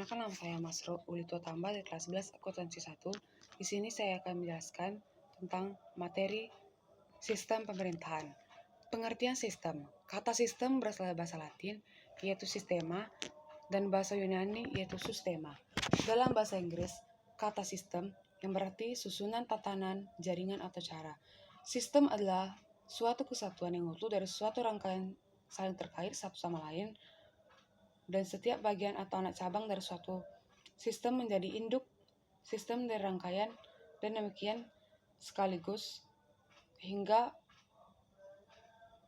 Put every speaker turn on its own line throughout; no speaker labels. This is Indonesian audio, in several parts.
Perkenalkan, nama saya Masro Ulito Tamba dari kelas 11 akuntansi 1. Di sini saya akan menjelaskan tentang materi sistem pemerintahan. Pengertian sistem. Kata sistem berasal dari bahasa Latin, yaitu sistema, dan bahasa Yunani, yaitu sustema. Dalam bahasa Inggris, kata sistem yang berarti susunan tatanan, jaringan, atau cara. Sistem adalah suatu kesatuan yang utuh dari suatu rangkaian saling terkait satu sama lain, dan setiap bagian atau anak cabang dari suatu sistem menjadi induk sistem dari rangkaian, dan demikian sekaligus hingga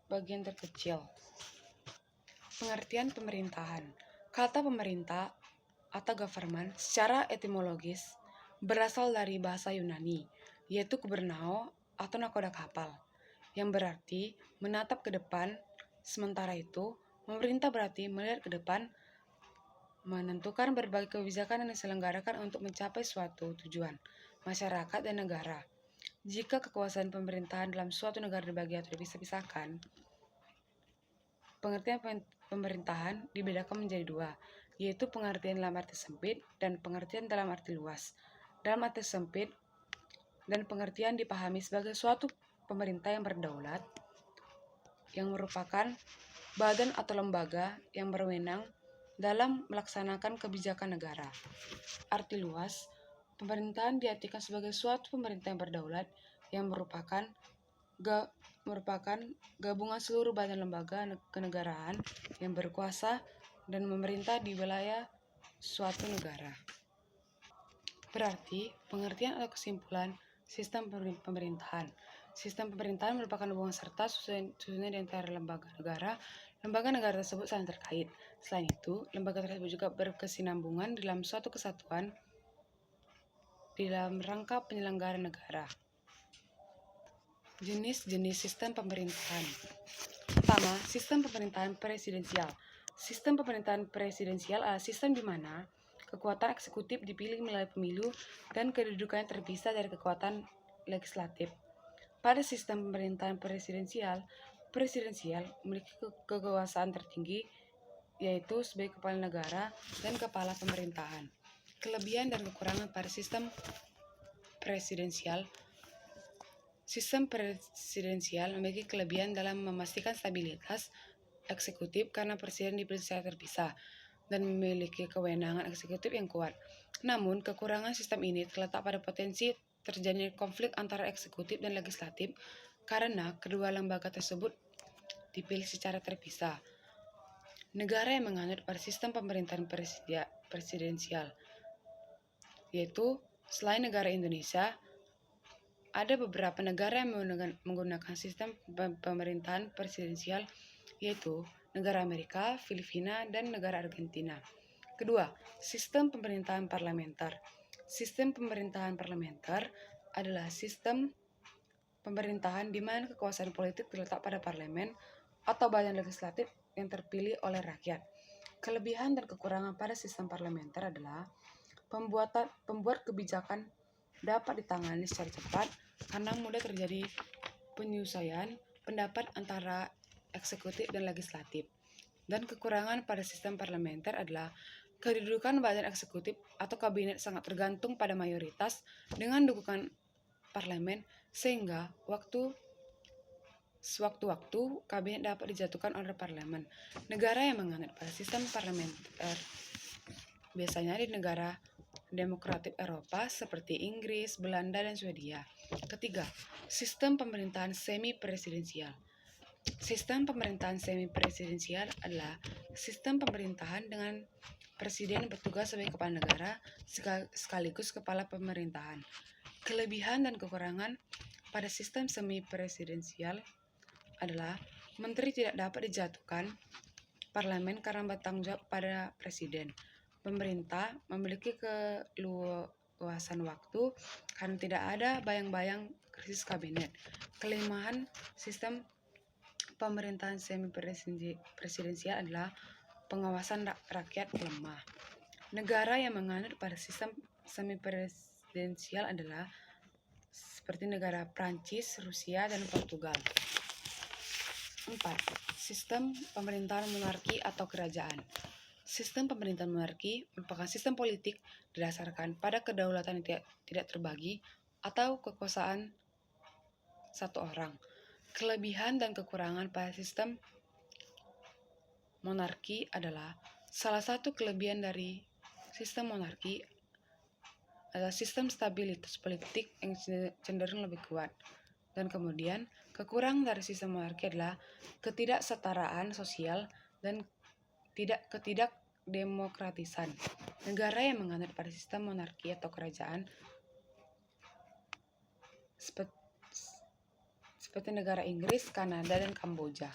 bagian terkecil. Pengertian pemerintahan. Kata pemerintah atau government secara etimologis berasal dari bahasa Yunani, yaitu kubernao atau nakoda kapal, yang berarti menatap ke depan. Sementara itu, memerintah berarti melihat ke depan, menentukan berbagai kebijakan yang diselenggarakan untuk mencapai suatu tujuan, masyarakat dan negara. Jika kekuasaan pemerintahan dalam suatu negara dibagi atau dipisah-pisahkan, pengertian pemerintahan dibedakan menjadi dua, yaitu pengertian dalam arti sempit dan pengertian dalam arti luas. Dalam arti sempit dan pengertian dipahami sebagai suatu pemerintah yang berdaulat, yang merupakan badan atau lembaga yang berwenang dalam melaksanakan kebijakan negara. Arti luas, pemerintahan diartikan sebagai suatu pemerintah yang berdaulat yang merupakan gabungan seluruh badan lembaga kenegaraan yang berkuasa dan memerintah di wilayah suatu negara. Berarti, pengertian atau kesimpulan sistem pemerintahan. Sistem pemerintahan merupakan hubungan serta susunnya di antara lembaga negara. Lembaga negara tersebut saling terkait. Selain itu, lembaga tersebut juga berkesinambungan dalam suatu kesatuan dalam rangka penyelenggaraan negara. Jenis-jenis sistem pemerintahan. Pertama, sistem pemerintahan presidensial. Sistem pemerintahan presidensial adalah sistem di mana kekuatan eksekutif dipilih melalui pemilu dan kedudukannya terpisah dari kekuatan legislatif. Pada sistem pemerintahan presidensial memiliki kekuasaan tertinggi, yaitu sebagai kepala negara dan kepala pemerintahan. Kelebihan dan kekurangan pada sistem presidensial. Sistem presidensial memiliki kelebihan dalam memastikan stabilitas eksekutif karena presiden dipilih secara terpisah dan memiliki kewenangan eksekutif yang kuat. Namun, kekurangan sistem ini terletak pada potensi terjadinya konflik antara eksekutif dan legislatif karena kedua lembaga tersebut dipilih secara terpisah. Negara yang menganut pada sistem pemerintahan presidensial, yaitu selain negara Indonesia, ada beberapa negara yang menggunakan sistem pemerintahan presidensial, yaitu negara Amerika, Filipina, dan negara Argentina. Kedua, sistem pemerintahan parlementer. Sistem pemerintahan parlementer adalah sistem pemerintahan di mana kekuasaan politik terletak pada parlemen atau badan legislatif yang terpilih oleh rakyat. Kelebihan dan kekurangan pada sistem parlementer adalah pembuat kebijakan dapat ditangani secara cepat karena mudah terjadi penyesuaian pendapat antara eksekutif dan legislatif. Dan kekurangan pada sistem parlementer adalah kedudukan badan eksekutif atau kabinet sangat tergantung pada mayoritas dengan dukungan parlemen, sehingga sewaktu-waktu kabinet dapat dijatuhkan oleh parlemen. Negara yang menganut pada sistem parlementer biasanya di negara demokratik Eropa seperti Inggris, Belanda, dan Swedia. Ketiga, sistem pemerintahan semi-presidensial. Sistem pemerintahan semi-presidensial adalah sistem pemerintahan dengan presiden bertugas sebagai kepala negara sekaligus kepala pemerintahan. Kelebihan dan kekurangan pada sistem semi-presidensial adalah menteri tidak dapat dijatuhkan parlemen karena bertanggung jawab pada presiden. Pemerintah memiliki keluasan waktu karena tidak ada bayang-bayang krisis kabinet. Kelemahan sistem pemerintahan semi-presidensial adalah pengawasan rakyat lemah. Negara yang menganut pada sistem semi-presidensial adalah seperti negara Prancis, Rusia, dan Portugal. 4. Sistem pemerintahan monarki atau kerajaan. Sistem pemerintahan monarki merupakan sistem politik didasarkan pada kedaulatan yang tidak terbagi atau kekuasaan satu orang. Kelebihan dan kekurangan pada sistem monarki adalah salah satu kelebihan dari sistem monarki adalah sistem stabilitas politik yang cenderung lebih kuat. Dan kemudian kekurangan dari sistem monarki adalah ketidaksetaraan sosial dan ketidakdemokratisan. Negara yang menganut pada sistem monarki atau kerajaan seperti negara Inggris, Kanada, dan Kamboja.